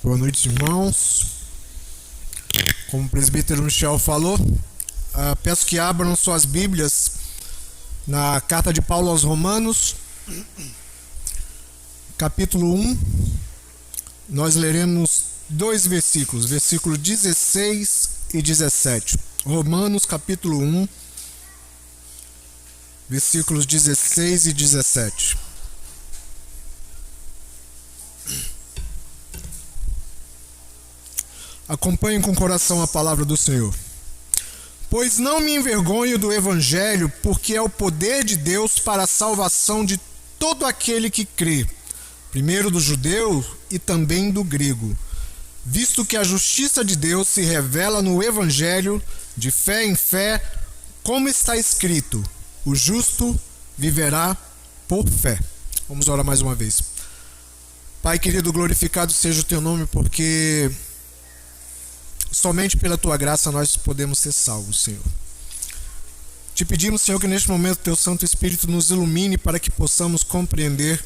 Boa noite, irmãos. Como o presbítero Michel falou, peço que abram suas Bíblias na carta de Paulo aos Romanos, capítulo 1. Nós leremos dois versículos, versículos 16 e 17. Romanos, capítulo 1, versículos 16 e 17. Acompanhem com o coração a palavra do Senhor. Pois não me envergonho do Evangelho, porque é o poder de Deus para a salvação de todo aquele que crê, primeiro do judeu e também do grego, visto que a justiça de Deus se revela no Evangelho, de fé em fé, como está escrito: o justo viverá por fé. Vamos orar mais uma vez. Pai querido, glorificado seja o teu nome, porque somente pela tua graça nós podemos ser salvos, Senhor. Te pedimos, Senhor, que neste momento teu Santo Espírito nos ilumine para que possamos compreender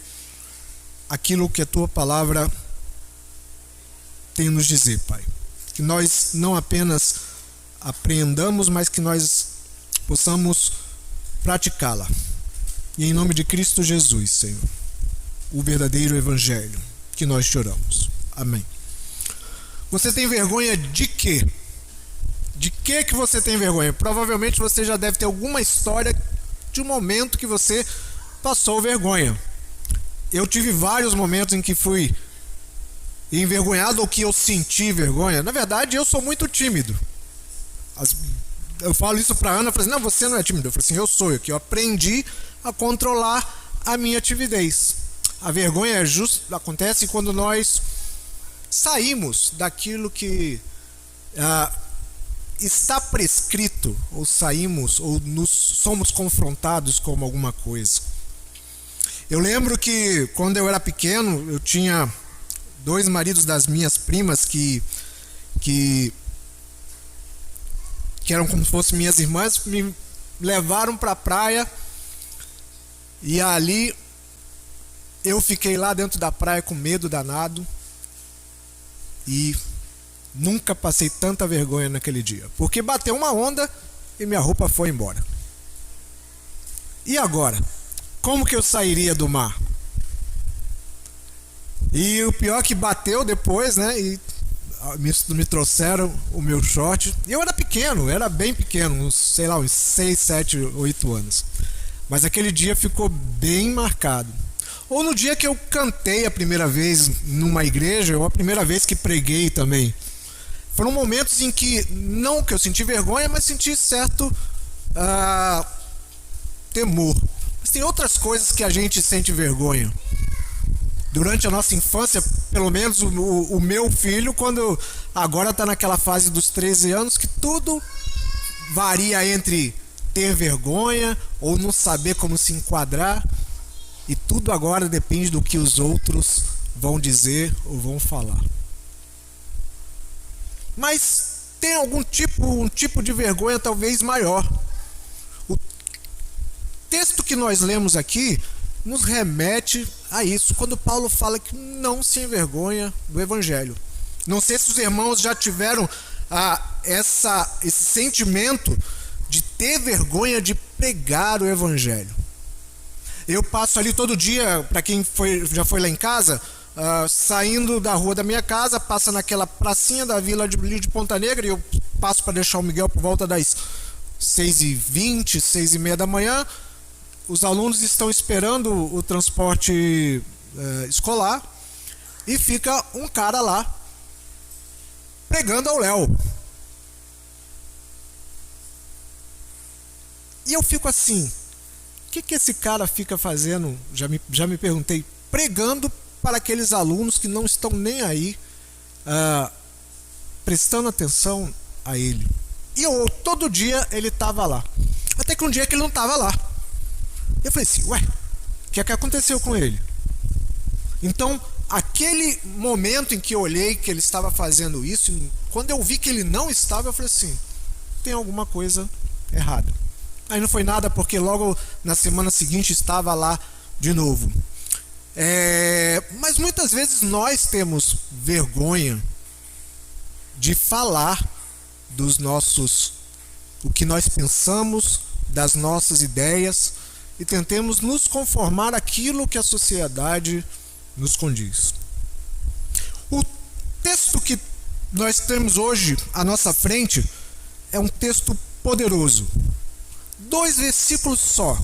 aquilo que a tua palavra tem a nos dizer, Pai. Que nós não apenas apreendamos, mas que nós possamos praticá-la. E em nome de Cristo Jesus, Senhor, o verdadeiro Evangelho que nós choramos. Amém. Você tem vergonha de quê? De que você tem vergonha? Provavelmente você já deve ter alguma história de um momento que você passou vergonha. Eu tive vários momentos em que fui envergonhado ou que eu senti vergonha. Na verdade, eu sou muito tímido. Eu falo isso pra Ana, eu falo assim: não, você não é tímido. Eu falo assim: eu sou, que eu aprendi a controlar a minha timidez. A vergonha acontece quando nós saímos daquilo que está prescrito, ou saímos, ou somos confrontados com alguma coisa. Eu lembro que quando eu era pequeno, eu tinha dois maridos das minhas primas que eram como se fossem minhas irmãs, me levaram para a praia, e ali eu fiquei lá dentro da praia com medo danado. E nunca passei tanta vergonha naquele dia, porque bateu uma onda e minha roupa foi embora. E agora? Como que eu sairia do mar? E o pior é que bateu depois, né? E me trouxeram o meu short. Eu era pequeno, era bem pequeno, uns 6, 7, 8 anos. Mas aquele dia ficou bem marcado. Ou no dia que eu cantei a primeira vez numa igreja, ou a primeira vez que preguei também. Foram momentos em que, não que eu senti vergonha, mas senti certo temor. Mas tem outras coisas que a gente sente vergonha. Durante a nossa infância, pelo menos o meu filho, quando agora está naquela fase dos 13 anos, que tudo varia entre ter vergonha ou não saber como se enquadrar. E tudo agora depende do que os outros vão dizer ou vão falar. Mas tem um tipo de vergonha talvez maior. O texto que nós lemos aqui nos remete a isso, quando Paulo fala que não se envergonha do Evangelho. Não sei se os irmãos já tiveram esse sentimento de ter vergonha de pregar o Evangelho. Eu passo ali todo dia, para quem já foi lá em casa, saindo da rua da minha casa, passa naquela pracinha da Vila de Ponta Negra, e eu passo para deixar o Miguel por volta das 6h20, 6h30 da manhã. Os alunos estão esperando o transporte escolar, e fica um cara lá pregando ao léu. E eu fico assim: o que esse cara fica fazendo? Já me perguntei, pregando para aqueles alunos que não estão nem aí, prestando atenção a ele. E todo dia ele estava lá. Até que um dia que ele não estava lá. Eu falei assim: ué, o que aconteceu com ele? Então, aquele momento em que eu olhei que ele estava fazendo isso, quando eu vi que ele não estava, eu falei assim: tem alguma coisa errada. Aí não foi nada, porque logo na semana seguinte estava lá de novo. Mas muitas vezes nós temos vergonha de falar o que nós pensamos, das nossas ideias, e tentemos nos conformar àquilo que a sociedade nos condiz. O texto que nós temos hoje à nossa frente é um texto poderoso. 2 versículos só.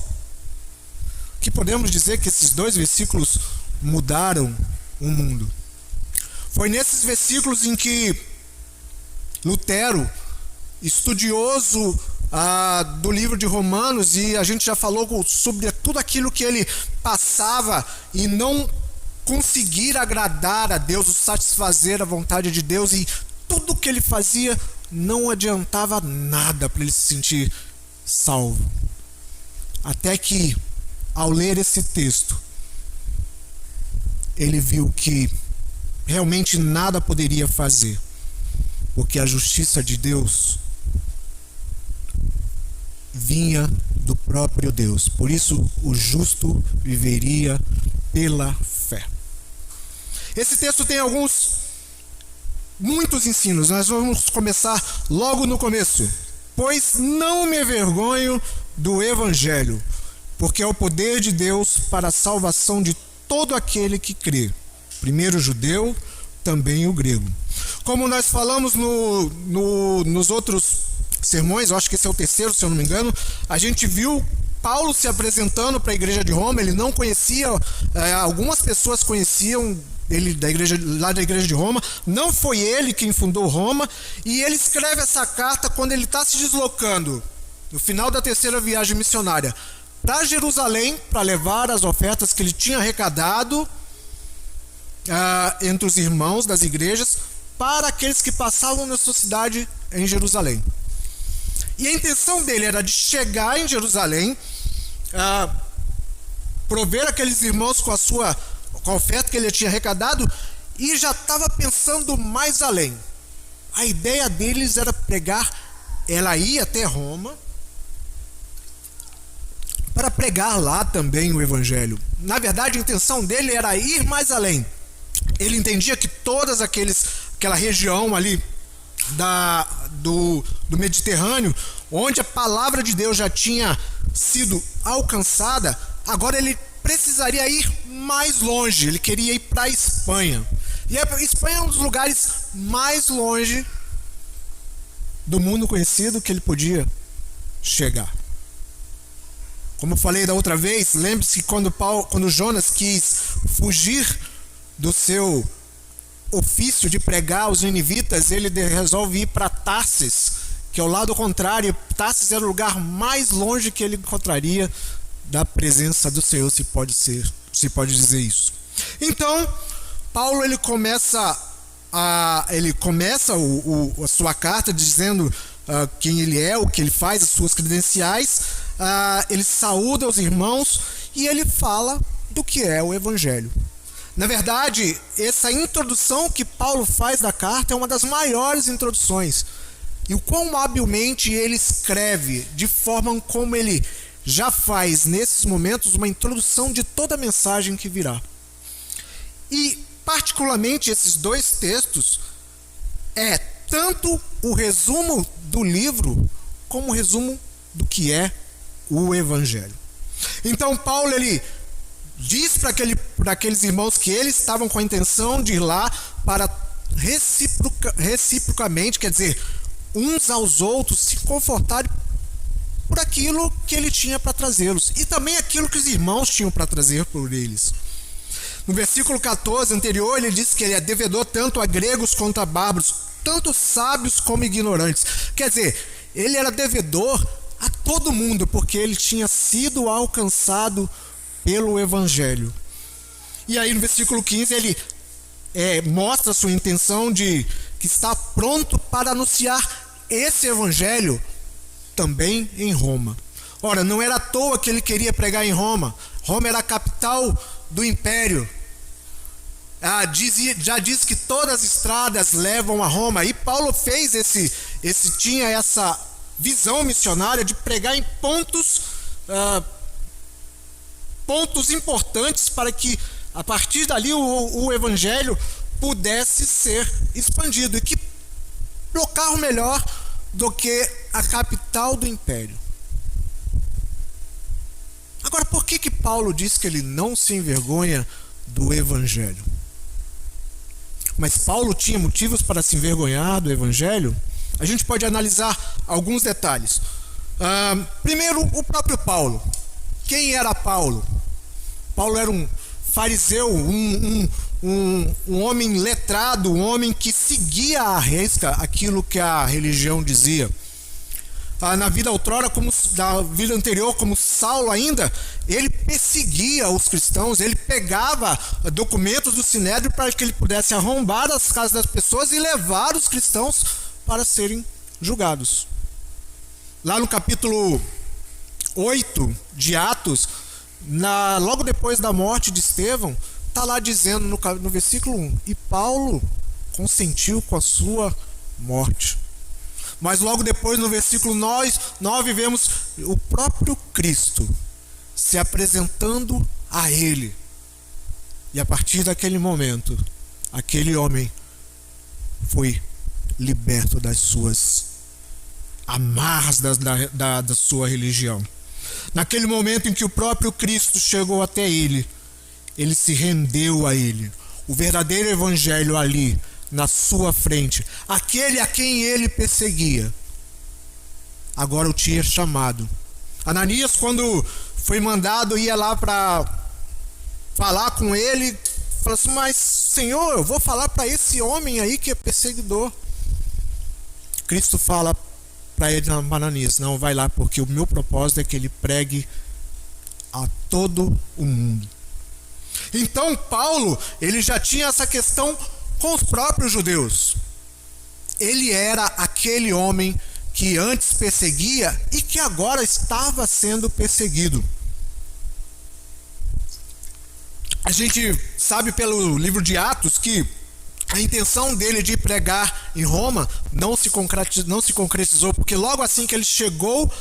Que podemos dizer que esses 2 versículos mudaram o mundo. Foi nesses versículos em que Lutero, estudioso do livro de Romanos, e a gente já falou sobre tudo aquilo que ele passava e não conseguir agradar a Deus, ou satisfazer a vontade de Deus, e tudo que ele fazia não adiantava nada para ele se sentir salvo. Até que, ao ler esse texto, ele viu que realmente nada poderia fazer, porque a justiça de Deus vinha do próprio Deus. Por isso, o justo viveria pela fé. Esse texto tem muitos ensinos. Nós vamos começar logo no começo. Pois não me envergonho do Evangelho, porque é o poder de Deus para a salvação de todo aquele que crê, primeiro o judeu, também o grego. Como nós falamos nos outros sermões, eu acho que esse é o terceiro, se eu não me engano, a gente viu Paulo se apresentando para a igreja de Roma. Ele não conhecia, algumas pessoas conheciam ele lá da igreja de Roma, não foi ele quem fundou Roma, e ele escreve essa carta quando ele está se deslocando, no final da 3ª viagem missionária, para Jerusalém, para levar as ofertas que ele tinha arrecadado entre os irmãos das igrejas, para aqueles que passavam necessidade em Jerusalém. E a intenção dele era de chegar em Jerusalém, prover aqueles irmãos com a oferta que ele tinha arrecadado, e já estava pensando mais além. A ideia deles era pregar, ela ia até Roma, para pregar lá também o Evangelho. Na verdade, a intenção dele era ir mais além. Ele entendia que aquela região ali do Mediterrâneo, onde a palavra de Deus já tinha sido alcançada, agora ele precisaria ir mais longe. Ele queria ir para a Espanha. E a Espanha é um dos lugares mais longe do mundo conhecido que ele podia chegar. Como eu falei da outra vez, lembre-se que quando Jonas quis fugir do seu ofício de pregar aos ninivitas, ele resolve ir para Tarsis, que é o lado contrário. Tarsis era o lugar mais longe que ele encontraria da presença do Senhor, se pode dizer isso. Então, Paulo ele começa a sua carta dizendo quem ele é, o que ele faz, as suas credenciais. Ele saúda os irmãos e ele fala do que é o Evangelho. Na verdade, essa introdução que Paulo faz da carta é uma das maiores introduções. E o quão habilmente ele escreve, de forma como ele já faz nesses momentos uma introdução de toda a mensagem que virá. E particularmente esses 2 textos é tanto o resumo do livro como o resumo do que é o Evangelho. Então Paulo ele diz para aqueles irmãos que eles estavam com a intenção de ir lá para reciprocamente, quer dizer, uns aos outros se confortarem por aquilo que ele tinha para trazê-los, e também aquilo que os irmãos tinham para trazer por eles. No versículo 14 anterior, ele diz que ele é devedor tanto a gregos quanto a bárbaros, tanto sábios como ignorantes. Quer dizer, ele era devedor a todo mundo, porque ele tinha sido alcançado pelo Evangelho. E aí no versículo 15 ele mostra a sua intenção de que está pronto para anunciar esse Evangelho também em Roma. Ora, não era à toa que ele queria pregar em Roma. Roma era a capital do império. Já diz que todas as estradas levam a Roma. E Paulo fez tinha essa visão missionária de pregar em pontos importantes para que a partir dali o evangelho pudesse ser expandido. E que local melhor do que a capital do império? Agora, por que Paulo diz que ele não se envergonha do evangelho? Mas Paulo tinha motivos para se envergonhar do evangelho? A gente pode analisar alguns detalhes. Primeiro, o próprio Paulo. Quem era Paulo? Paulo era um fariseu, um homem letrado, um homem que seguia à risca aquilo que a religião dizia. Na vida outrora, na vida anterior, como Saulo ainda, ele perseguia os cristãos, ele pegava documentos do Sinédrio para que ele pudesse arrombar as casas das pessoas e levar os cristãos para serem julgados. Lá no capítulo 8 de Atos, logo depois da morte de Estevão, está lá dizendo no versículo 1, e Paulo consentiu com a sua morte. Mas logo depois, no versículo 9, vemos o próprio Cristo se apresentando a ele. E a partir daquele momento, aquele homem foi liberto das suas amarras da sua religião. Naquele momento em que o próprio Cristo chegou até ele, ele se rendeu a ele. O verdadeiro evangelho ali, na sua frente, aquele a quem ele perseguia, agora o tinha chamado. Ananias, quando foi mandado, ia lá para falar com ele, falou assim: mas Senhor, eu vou falar para esse homem aí que é perseguidor. Cristo fala para ele, Ananias, não, vai lá, porque o meu propósito é que ele pregue a todo o mundo. Então Paulo, ele já tinha essa questão com os próprios judeus. Ele era aquele homem que antes perseguia e que agora estava sendo perseguido. A gente sabe pelo livro de Atos que a intenção dele de pregar em Roma não se concretizou, porque logo assim que ele chegou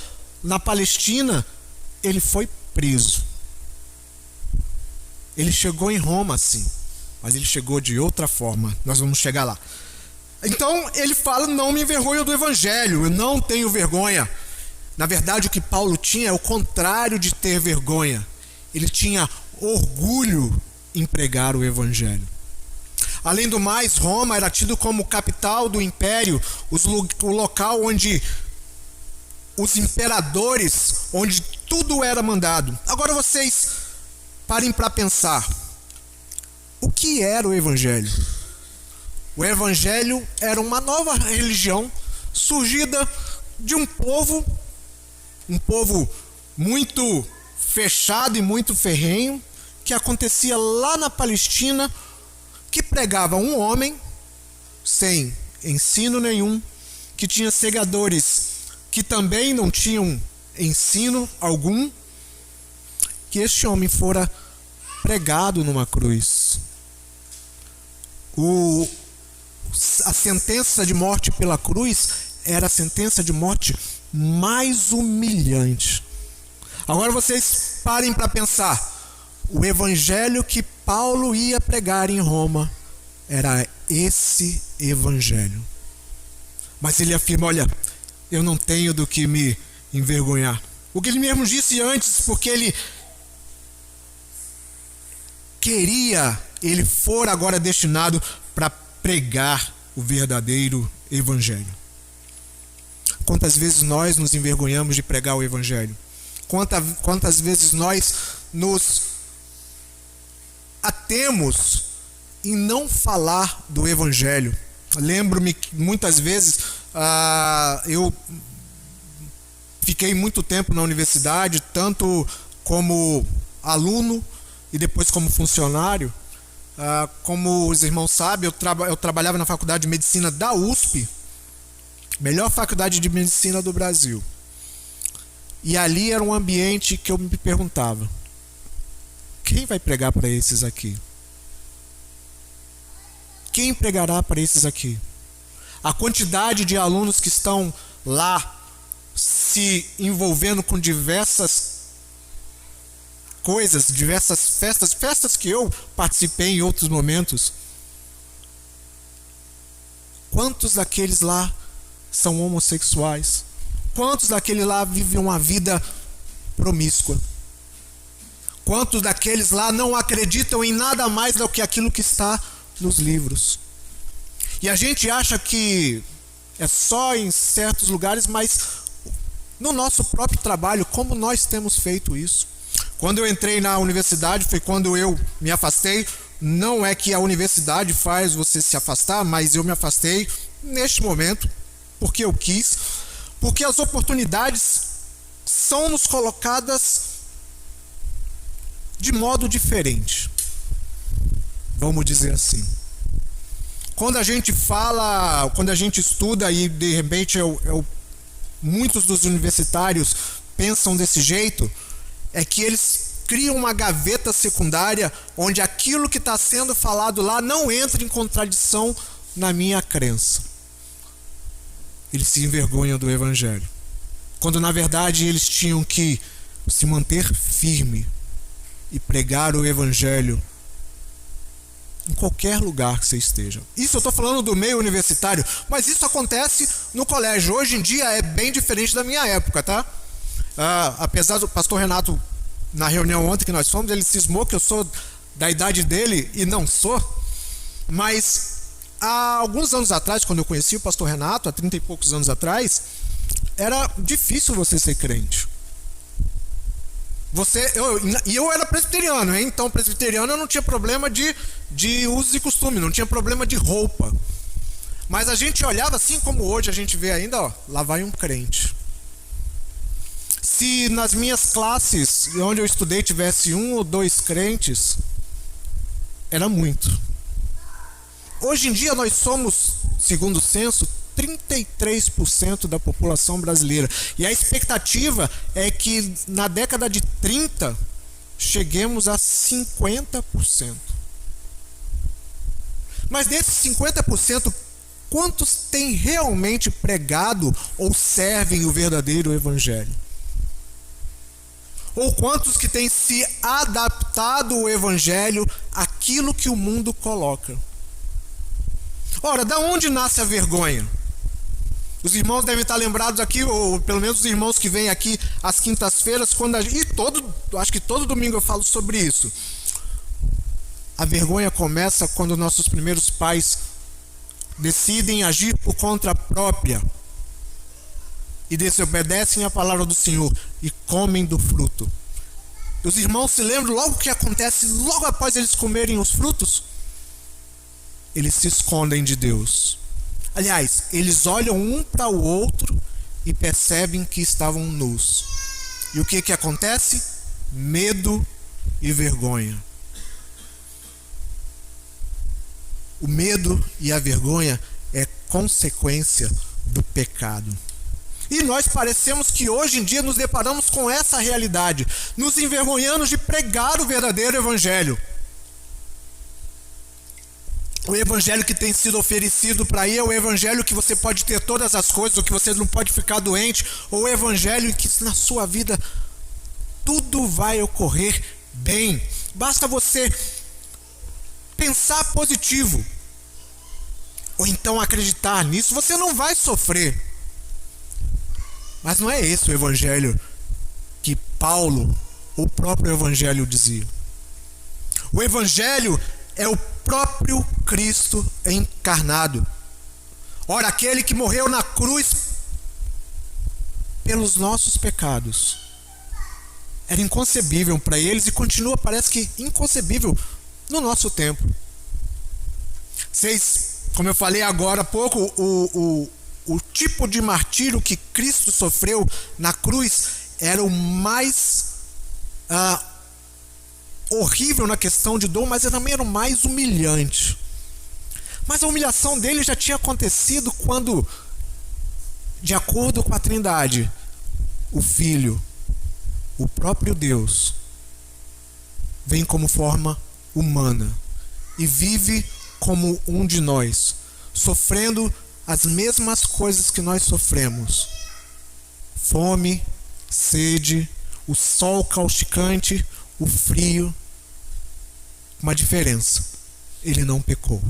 na Palestina, ele foi preso. Ele chegou em Roma, sim, mas ele chegou de outra forma. Nós vamos chegar lá. Então ele fala: não me envergonho do evangelho, eu não tenho vergonha. Na verdade, o que Paulo tinha é o contrário de ter vergonha. Ele tinha orgulho em pregar o evangelho. Além do mais, Roma era tido como capital do império, o local onde os imperadores, onde tudo era mandado. Agora vocês parem para pensar. O que era o evangelho? O evangelho era uma nova religião surgida de um povo muito fechado e muito ferrenho, que acontecia lá na Palestina, que pregava um homem sem ensino nenhum, que tinha seguidores que também não tinham ensino algum, que este homem fora pregado numa cruz. A sentença de morte pela cruz era a sentença de morte mais humilhante. Agora vocês parem para pensar. O evangelho que Paulo ia pregar em Roma era esse evangelho. Mas ele afirma: olha, eu não tenho do que me envergonhar. O que ele mesmo disse antes, porque ele for agora destinado para pregar o verdadeiro evangelho. Quantas vezes nós nos envergonhamos de pregar o evangelho? Quantas vezes nós nos atemos em não falar do evangelho? Lembro-me que muitas vezes eu fiquei muito tempo na universidade, tanto como aluno e depois como funcionário. Como os irmãos sabem, eu trabalhava na faculdade de medicina da USP, melhor faculdade de medicina do Brasil. E ali era um ambiente que eu me perguntava: quem vai pregar para esses aqui? Quem pregará para esses aqui? A quantidade de alunos que estão lá se envolvendo com diversas coisas, diversas festas que eu participei em outros momentos. Quantos daqueles lá são homossexuais? Quantos daqueles lá vivem uma vida promíscua? Quantos daqueles lá não acreditam em nada mais do que aquilo que está nos livros? E a gente acha que é só em certos lugares, mas no nosso próprio trabalho, como nós temos feito isso? Quando eu entrei na universidade, foi quando eu me afastei. Não é que a universidade faz você se afastar, mas eu me afastei neste momento, porque eu quis, porque as oportunidades são nos colocadas de modo diferente, vamos dizer assim. Quando a gente fala, quando a gente estuda e de repente muitos dos universitários pensam desse jeito, é que eles criam uma gaveta secundária onde aquilo que está sendo falado lá não entra em contradição na minha crença. Eles se envergonham do Evangelho, quando na verdade eles tinham que se manter firme e pregar o Evangelho em qualquer lugar que você esteja. Isso eu estou falando do meio universitário, mas isso acontece no colégio. Hoje em dia é bem diferente da minha época, tá? Apesar do pastor Renato, na reunião ontem que nós fomos, ele cismou que eu sou da idade dele e não sou, mas há alguns anos atrás, quando eu conheci o pastor Renato, há 30 e poucos anos atrás, era difícil você ser crente. Eu era presbiteriano, hein? Então presbiteriano eu não tinha problema de usos e costumes, não tinha problema de roupa. Mas a gente olhava assim como hoje a gente vê ainda, ó, lá vai um crente. Se nas minhas classes, onde eu estudei, tivesse 1 ou 2 crentes, era muito. Hoje em dia nós somos, segundo o censo, 33% da população brasileira. E a expectativa é que na década de 30 cheguemos a 50%. Mas desses 50%, quantos têm realmente pregado ou servem o verdadeiro Evangelho? Ou quantos que têm se adaptado o Evangelho àquilo que o mundo coloca? Ora, da onde nasce a vergonha? Os irmãos devem estar lembrados aqui, ou pelo menos os irmãos que vêm aqui às quintas-feiras, acho que todo domingo eu falo sobre isso. A vergonha começa quando nossos primeiros pais decidem agir por conta própria e desobedecem a palavra do Senhor e comem do fruto. Os irmãos se lembram logo o que acontece logo após eles comerem os frutos? Eles se escondem de Deus. Aliás, eles olham um para o outro e percebem que estavam nus. E o que acontece? Medo e vergonha. O medo e a vergonha é consequência do pecado. E nós parecemos que hoje em dia nos deparamos com essa realidade, nos envergonhando de pregar o verdadeiro Evangelho. O Evangelho que tem sido oferecido para aí é o Evangelho que você pode ter todas as coisas, ou que você não pode ficar doente, ou o Evangelho em que na sua vida tudo vai ocorrer bem. Basta você pensar positivo, ou então acreditar nisso, você não vai sofrer. Mas não é esse o Evangelho que Paulo, o próprio Evangelho, dizia. O Evangelho é o próprio Cristo encarnado. Ora, aquele que morreu na cruz pelos nossos pecados. Era inconcebível para eles e continua, parece que inconcebível no nosso tempo. Como eu falei agora há pouco, o tipo de martírio que Cristo sofreu na cruz era o mais horrível na questão de dor, mas também era o mais humilhante. Mas a humilhação dele já tinha acontecido quando, de acordo com a Trindade, o Filho, o próprio Deus, vem como forma humana e vive como um de nós, sofrendo as mesmas coisas que nós sofremos: fome, sede, o sol causticante, o frio, uma diferença: ele não pecou.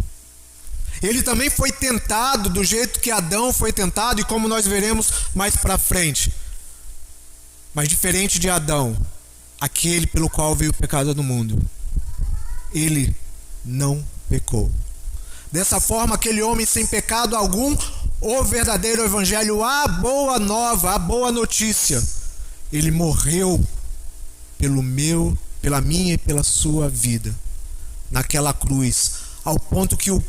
Ele também foi tentado do jeito que Adão foi tentado, e como nós veremos mais para frente. Mas diferente de Adão, aquele pelo qual veio o pecado do mundo, ele não pecou. Dessa forma, aquele homem sem pecado algum, o verdadeiro evangelho, a boa nova, a boa notícia, ele morreu pela minha e pela sua vida, naquela cruz, ao ponto que o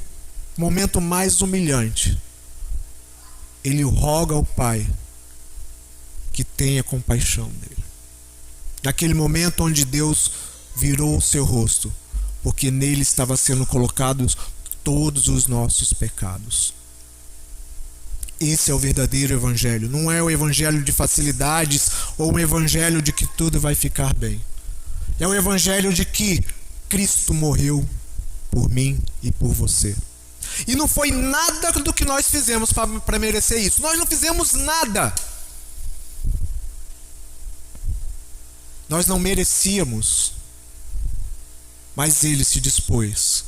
momento mais humilhante, ele roga ao Pai que tenha compaixão dele. Naquele momento onde Deus virou o seu rosto, porque nele estava sendo colocados todos os nossos pecados. Esse é o verdadeiro evangelho. Não é o evangelho de facilidades ou um evangelho de que tudo vai ficar bem. É o evangelho de que Cristo morreu por mim e por você. E não foi nada do que nós fizemos para merecer isso. Nós não fizemos nada. Nós não merecíamos. Mas ele se dispôs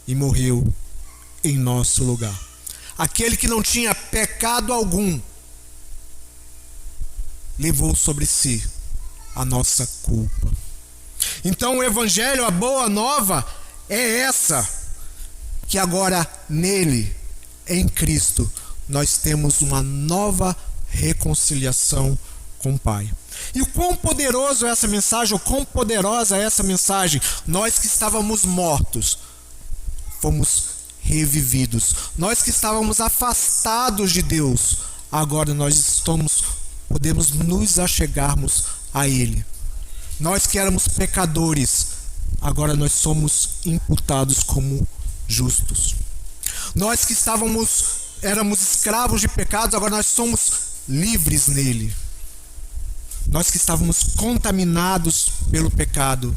e morreu em nosso lugar. Aquele que não tinha pecado algum levou sobre si a nossa culpa. Então o evangelho, a boa nova, é essa: que agora nele, em Cristo, nós temos uma nova reconciliação com o Pai. E o quão poderoso é essa mensagem, o quão poderosa é essa mensagem? Nós que estávamos mortos, fomos revividos. Nós que estávamos afastados de Deus, agora nós podemos nos achegarmos a Ele. Nós que éramos pecadores, agora nós somos imputados como justos. Nós que éramos escravos de pecados, agora nós somos livres nele. Nós que estávamos contaminados pelo pecado,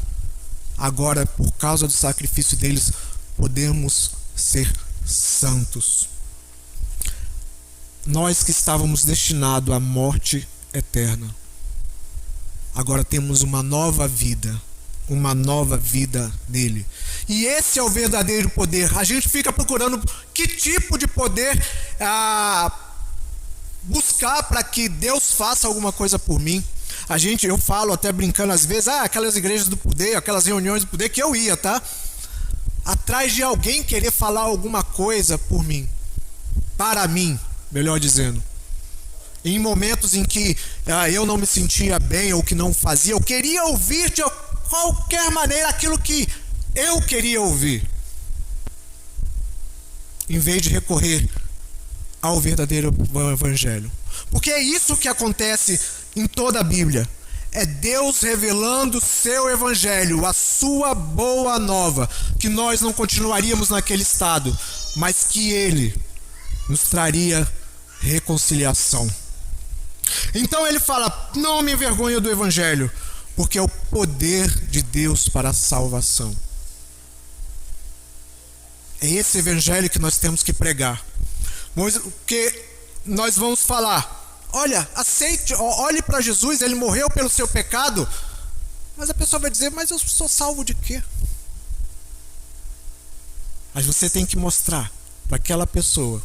agora, por causa do sacrifício deles, podemos ser santos. Nós que estávamos destinados à morte eterna, agora temos uma nova vida nele. E esse é o verdadeiro poder. A gente fica procurando que tipo de poder buscar para que Deus faça alguma coisa por mim. Eu falo até brincando às vezes, aquelas igrejas do poder, aquelas reuniões do poder que eu ia, tá? Atrás de alguém querer falar alguma coisa por mim, para mim, melhor dizendo. Em momentos em que eu não me sentia bem ou que não fazia, eu queria ouvir de qualquer maneira aquilo que eu queria ouvir, em vez de recorrer ao verdadeiro evangelho. Porque é isso que acontece em toda a Bíblia. É Deus revelando o seu evangelho, a sua boa nova, que nós não continuaríamos naquele estado, mas que ele nos traria reconciliação. Então ele fala: não me envergonho do evangelho, porque é o poder de Deus para a salvação. É esse evangelho que nós temos que pregar. Porque nós vamos falar: olha, aceite, olhe para Jesus, ele morreu pelo seu pecado. Mas a pessoa vai dizer: mas eu sou salvo de quê? Mas você tem que mostrar para aquela pessoa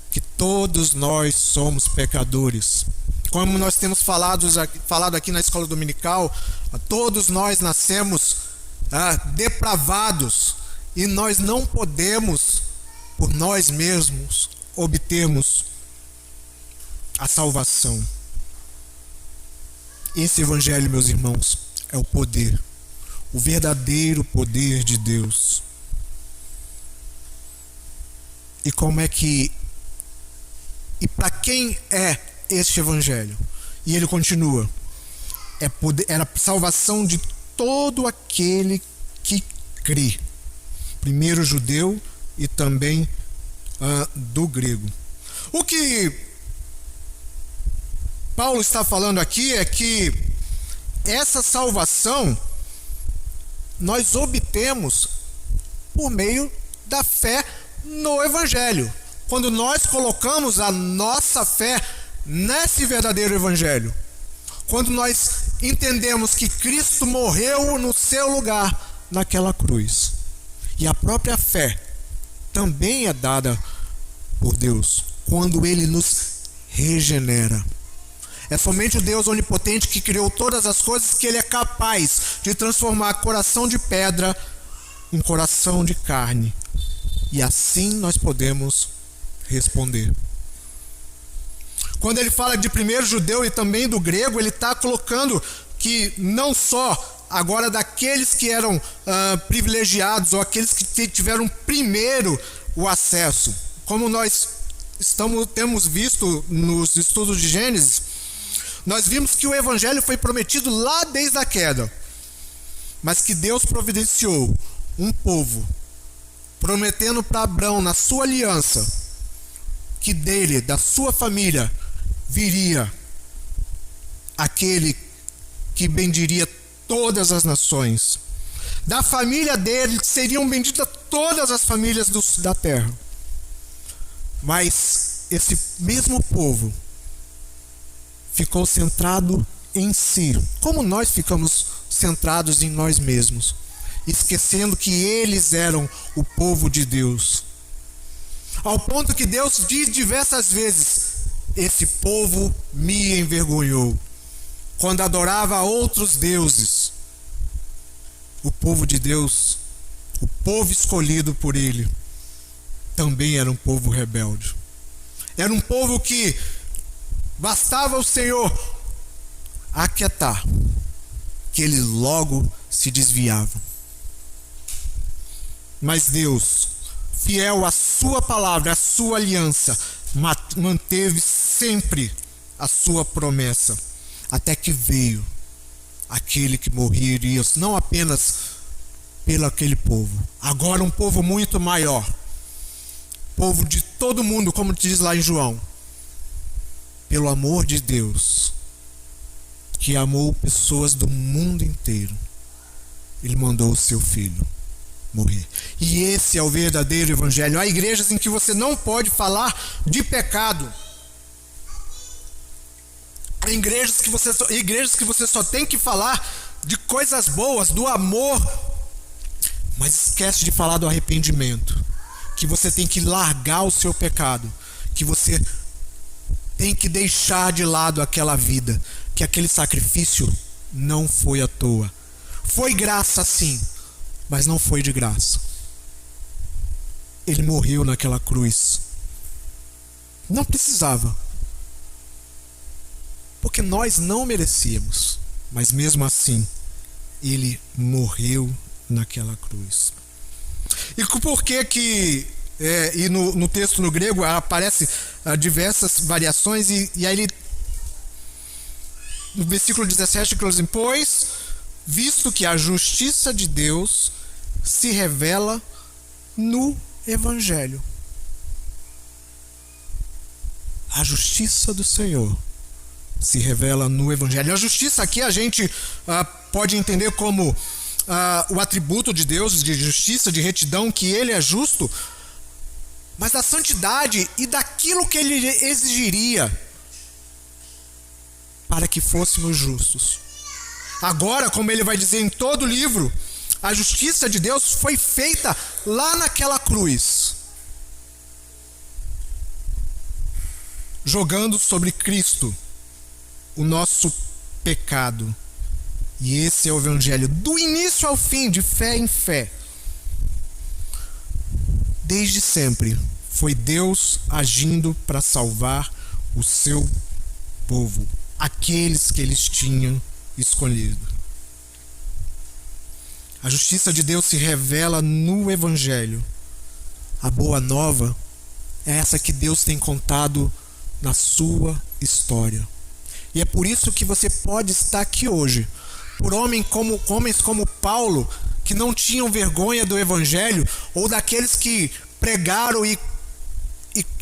que todos nós somos pecadores. Como nós temos falado aqui na escola dominical, todos nós nascemos depravados, e nós não podemos, por nós mesmos, obtermos a salvação. Esse evangelho, meus irmãos, é o poder, o verdadeiro poder de Deus. E para quem é este evangelho? E ele continua: era a salvação de todo aquele que crê, primeiro judeu e também do grego. O que Paulo está falando aqui é que essa salvação nós obtemos por meio da fé no evangelho. Quando nós colocamos a nossa fé nesse verdadeiro evangelho, quando nós entendemos que Cristo morreu no seu lugar naquela cruz. E a própria fé também é dada por Deus quando Ele nos regenera. É somente o Deus onipotente que criou todas as coisas que Ele é capaz de transformar coração de pedra em coração de carne. E assim nós podemos responder. Quando ele fala de primeiro judeu e também do grego, ele está colocando que não só agora daqueles que eram privilegiados ou aqueles que tiveram primeiro o acesso. Como nós temos visto nos estudos de Gênesis, nós vimos que o evangelho foi prometido lá desde a queda, mas que Deus providenciou um povo, prometendo para Abraão, na sua aliança, que dele, da sua família, viria aquele que bendiria todas as nações. Da família dele seriam benditas todas as famílias da terra. Mas esse mesmo povo ficou centrado em si, como nós ficamos centrados em nós mesmos, esquecendo que eles eram o povo de Deus. Ao ponto que Deus diz diversas vezes: esse povo me envergonhou. Quando adorava a outros deuses, o povo de Deus, o povo escolhido por Ele, também era um povo rebelde. Era um povo que bastava o Senhor aquietar, que eles logo se desviavam. Mas Deus, fiel à sua palavra, à sua aliança, manteve sempre a sua promessa, até que veio aquele que morreria não apenas pelo aquele povo, agora um povo muito maior, povo de todo mundo, como diz lá em João, pelo amor de Deus, que amou pessoas do mundo inteiro, Ele mandou o seu Filho morrer. E esse é o verdadeiro evangelho. Há igrejas em que você não pode falar de pecado. Há igrejas que você só tem que falar de coisas boas, do amor, mas esquece de falar do arrependimento, que você tem que largar o seu pecado, que você tem que deixar de lado aquela vida, que aquele sacrifício não foi à toa. Foi graça sim, mas não foi de graça. Ele morreu naquela cruz. Não precisava, porque nós não merecíamos, mas mesmo assim, Ele morreu naquela cruz. E por que e no texto no grego aparece diversas variações, e aí ele, no versículo 17, ele diz assim: pois, visto que a justiça de Deus se revela no Evangelho. A justiça do Senhor se revela no Evangelho. A justiça aqui a gente pode entender como o atributo de Deus, de justiça, de retidão, que Ele é justo, mas da santidade e daquilo que Ele exigiria para que fôssemos justos. Agora, como ele vai dizer em todo o livro, a justiça de Deus foi feita lá naquela cruz, jogando sobre Cristo o nosso pecado. E esse é o Evangelho, do início ao fim, de fé em fé. Desde sempre foi Deus agindo para salvar o seu povo, aqueles que eles tinham escolhido. A justiça de Deus se revela no Evangelho. A boa nova é essa que Deus tem contado na sua história. E é por isso que você pode estar aqui hoje, por homens como Paulo, que não tinham vergonha do Evangelho, ou daqueles que pregaram e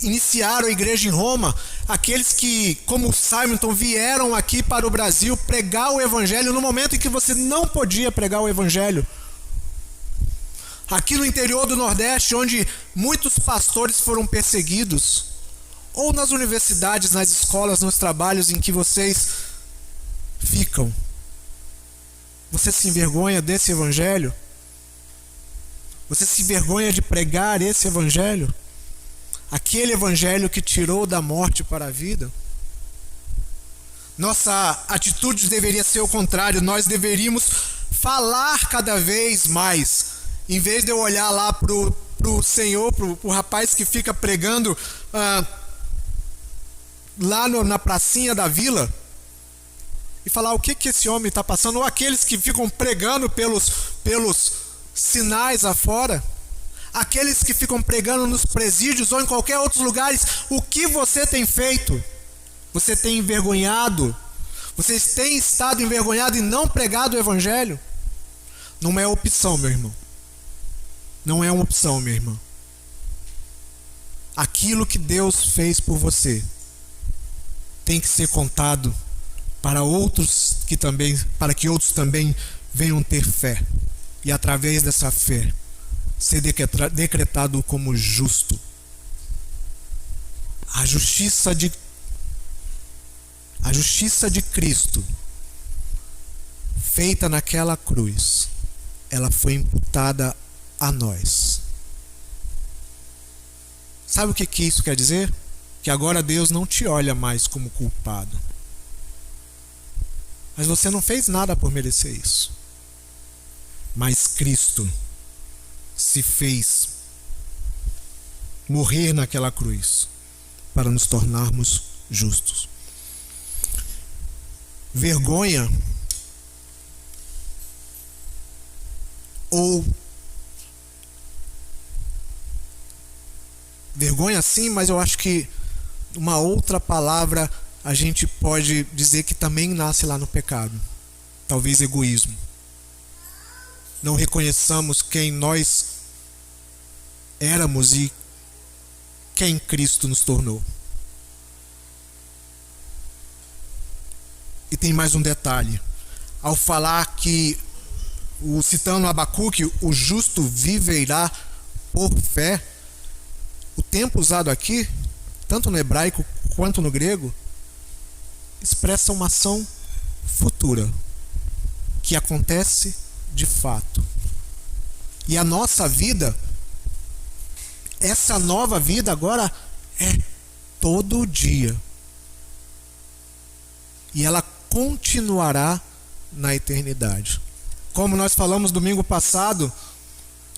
iniciaram a igreja em Roma, aqueles que, como Simonton, vieram aqui para o Brasil pregar o Evangelho no momento em que você não podia pregar o Evangelho. Aqui no interior do Nordeste, onde muitos pastores foram perseguidos, ou nas universidades, nas escolas, nos trabalhos em que vocês ficam, Você se envergonha desse evangelho? Você se envergonha de pregar esse evangelho? Aquele evangelho que tirou da morte para a vida? Nossa atitude deveria ser o contrário. Nós deveríamos falar cada vez mais. Em vez de eu olhar lá pro Senhor, pro rapaz que fica pregando lá na pracinha da vila, e falar o que esse homem está passando, ou aqueles que ficam pregando pelos sinais afora, aqueles que ficam pregando nos presídios ou em qualquer outros lugares. O que você tem feito? Você tem envergonhado? Vocês têm estado envergonhados e não pregado o evangelho? Não é opção, meu irmão. Não é uma opção, minha irmã. Aquilo que Deus fez por você tem que ser contado para que outros também venham ter fé, e através dessa fé ser decretado como justo. A justiça de Cristo, feita naquela cruz, ela foi imputada a nós. Sabe o que isso quer dizer? Que agora Deus não te olha mais como culpado. Mas você não fez nada por merecer isso. Mas Cristo se fez morrer naquela cruz para nos tornarmos justos. Vergonha sim, mas eu acho que uma outra palavra a gente pode dizer que também nasce lá no pecado. Talvez egoísmo. Não reconheçamos quem nós éramos e quem Cristo nos tornou. E tem mais um detalhe. Ao falar que, citando Abacuque, o justo viverá por fé, o tempo usado aqui, tanto no hebraico quanto no grego, expressa uma ação futura, que acontece de fato. E a nossa vida, essa nova vida agora é todo dia. E ela continuará na eternidade. Como nós falamos domingo passado,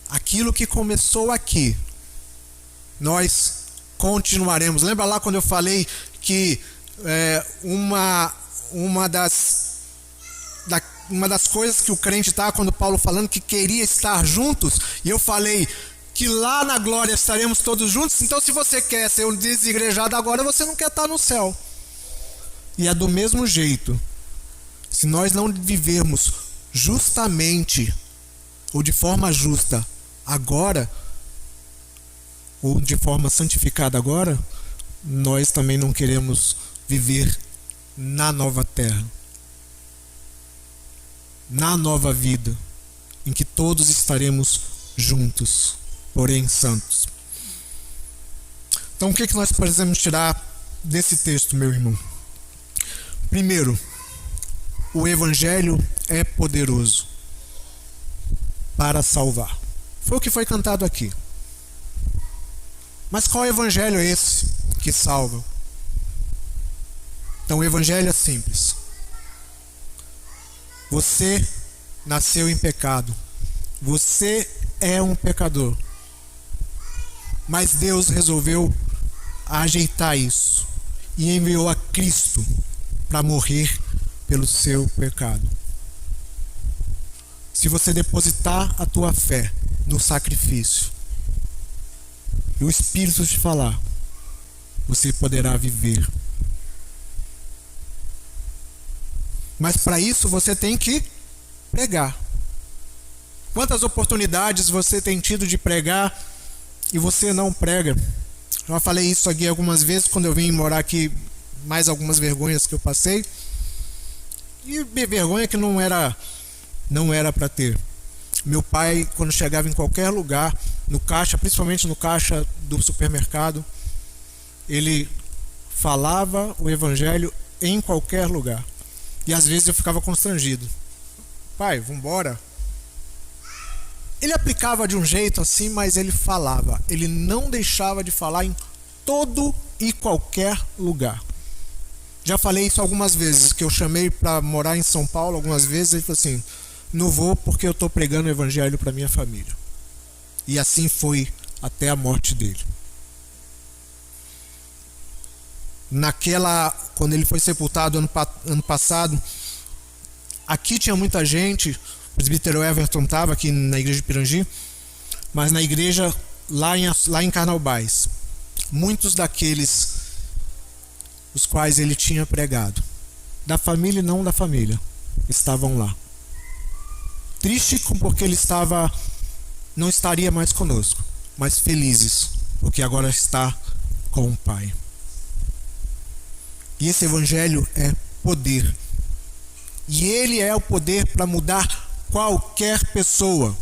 aquilo que começou aqui, nós continuaremos. Lembra lá quando eu falei que uma das coisas que o crente está, quando Paulo falando que queria estar juntos, e eu falei que lá na glória estaremos todos juntos. Então, se você quer ser um desigrejado agora, você não quer estar no céu. E é do mesmo jeito. Se nós não vivermos justamente ou de forma justa agora, ou de forma santificada agora, nós também não queremos viver na nova terra, na nova vida, em que todos estaremos juntos, porém santos. Então, o que nós precisamos tirar desse texto, meu irmão? Primeiro, o evangelho é poderoso para salvar. Foi o que foi cantado aqui. Mas qual evangelho é esse que salva? Então, o evangelho é simples. Você nasceu em pecado. Você é um pecador. Mas Deus resolveu ajeitar isso e enviou a Cristo para morrer pelo seu pecado. Se você depositar a tua fé no sacrifício e o Espírito te falar, você poderá viver. Mas para isso você tem que pregar. Quantas oportunidades você tem tido de pregar e você não prega? Já falei isso aqui algumas vezes quando eu vim morar aqui, mais algumas vergonhas que eu passei. E vergonha que não era para ter. Meu pai, quando chegava em qualquer lugar, no caixa, principalmente no caixa do supermercado, ele falava o evangelho em qualquer lugar. E às vezes eu ficava constrangido. pai, vambora. Ele aplicava de um jeito assim, mas ele falava. Ele não deixava de falar em todo e qualquer lugar. Já falei isso algumas vezes, que eu chamei para morar em São Paulo algumas vezes. Ele falou assim, não vou porque eu estou pregando o evangelho para minha família. E assim foi até a morte dele. Quando ele foi sepultado ano passado, aqui tinha muita gente. O presbítero Everton estava aqui na igreja de Pirangi, mas na igreja lá em Carnaubais, muitos daqueles os quais ele tinha pregado, da família e não da família, estavam lá. Triste porque ele não estaria mais conosco, mas felizes porque agora está com o Pai. E esse evangelho é poder. E ele é o poder para mudar qualquer pessoa.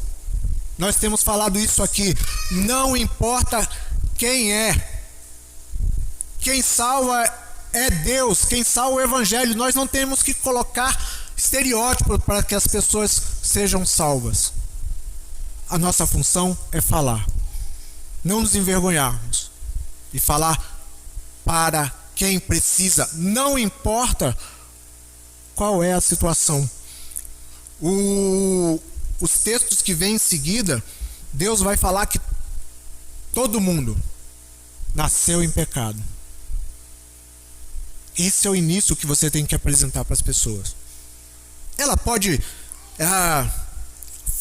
Nós temos falado isso aqui. Não importa quem é. Quem salva é Deus. Quem salva é o evangelho. Nós não temos que colocar estereótipos para que as pessoas sejam salvas. A nossa função é falar. Não nos envergonharmos. E falar para quem precisa. Não importa qual é a situação. Os textos que vêm em seguida, Deus vai falar que todo mundo nasceu em pecado. Esse é o início que você tem que apresentar para as pessoas. Ela pode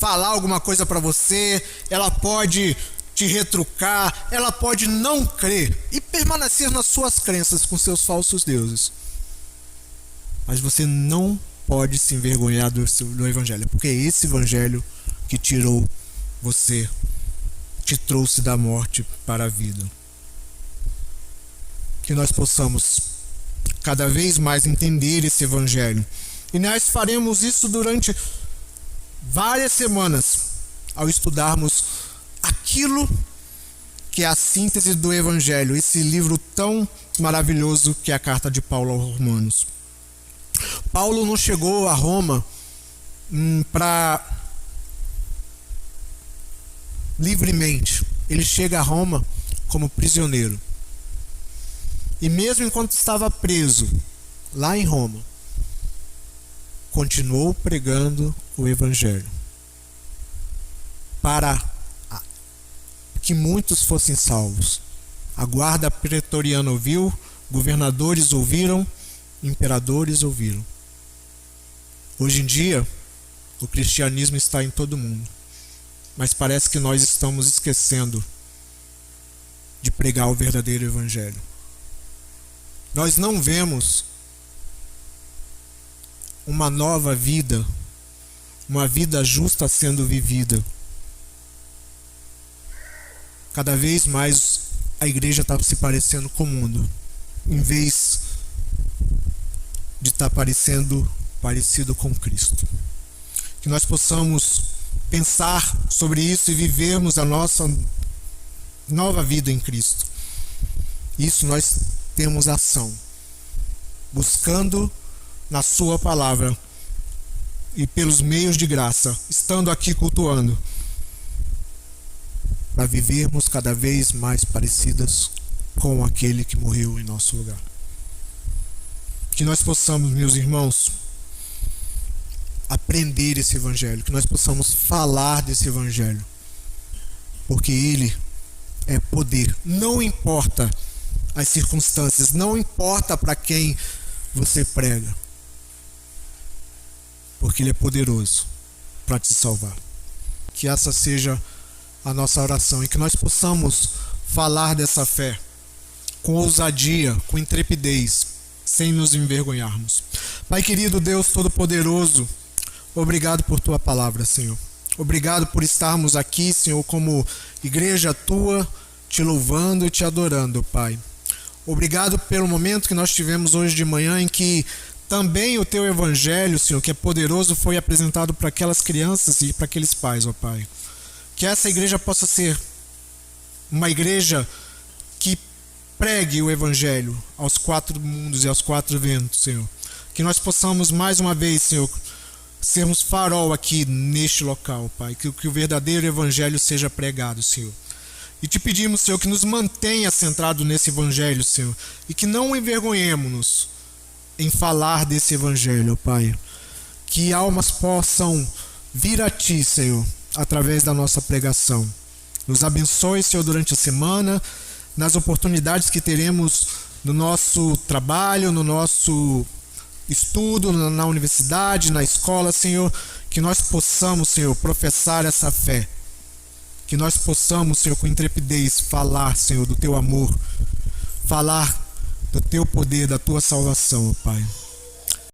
falar alguma coisa para você, ela pode te retrucar, ela pode não crer e permanecer nas suas crenças com seus falsos deuses. Mas você não pode se envergonhar do evangelho, porque é esse evangelho que tirou você, te trouxe da morte para a vida. Que nós possamos cada vez mais entender esse evangelho. E nós faremos isso durante várias semanas, ao estudarmos aquilo que é a síntese do evangelho, esse livro tão maravilhoso que é a carta de Paulo aos Romanos. Paulo não chegou a Roma livremente. Ele chega a Roma como prisioneiro. E mesmo enquanto estava preso lá em Roma, continuou pregando o evangelho para que muitos fossem salvos. A guarda pretoriana ouviu, governadores ouviram, imperadores ouviram. Hoje em dia, o cristianismo está em todo mundo, mas parece que nós estamos esquecendo de pregar o verdadeiro evangelho. Nós não vemos uma nova vida, uma vida justa sendo vivida. Cada vez mais a igreja está se parecendo com o mundo, em vez de estar parecido com Cristo. Que nós possamos pensar sobre isso e vivermos a nossa nova vida em Cristo. Isso nós temos ação, buscando na sua palavra e pelos meios de graça, estando aqui cultuando, para vivermos cada vez mais parecidas com aquele que morreu em nosso lugar. Que nós possamos, meus irmãos, aprender esse evangelho, que nós possamos falar desse evangelho, porque ele é poder. Não importa as circunstâncias, não importa para quem você prega, porque ele é poderoso para te salvar. Que essa seja a nossa oração e que nós possamos falar dessa fé com ousadia, com intrepidez, sem nos envergonharmos. Pai querido, Deus Todo-Poderoso, obrigado por tua palavra, Senhor. Obrigado por estarmos aqui, Senhor, como igreja tua, te louvando e te adorando, Pai. Obrigado pelo momento que nós tivemos hoje de manhã, em que também o teu evangelho, Senhor, que é poderoso, foi apresentado para aquelas crianças e para aqueles pais, ó Pai. Que essa igreja possa ser uma igreja que pregue o evangelho aos quatro mundos e aos quatro ventos, Senhor. Que nós possamos mais uma vez, Senhor, sermos farol aqui neste local, Pai, que o verdadeiro evangelho seja pregado, Senhor. E te pedimos, Senhor, que nos mantenha centrado nesse evangelho, Senhor, e que não envergonhemos-nos em falar desse evangelho, Pai. Que almas possam vir a Ti, Senhor, através da nossa pregação. Nos abençoe, Senhor, durante a semana, nas oportunidades que teremos no nosso trabalho, no nosso estudo, na universidade, na escola, Senhor, que nós possamos, Senhor, professar essa fé. Que nós possamos, Senhor, com intrepidez falar, Senhor, do Teu amor, falar do Teu poder, da Tua salvação, Pai.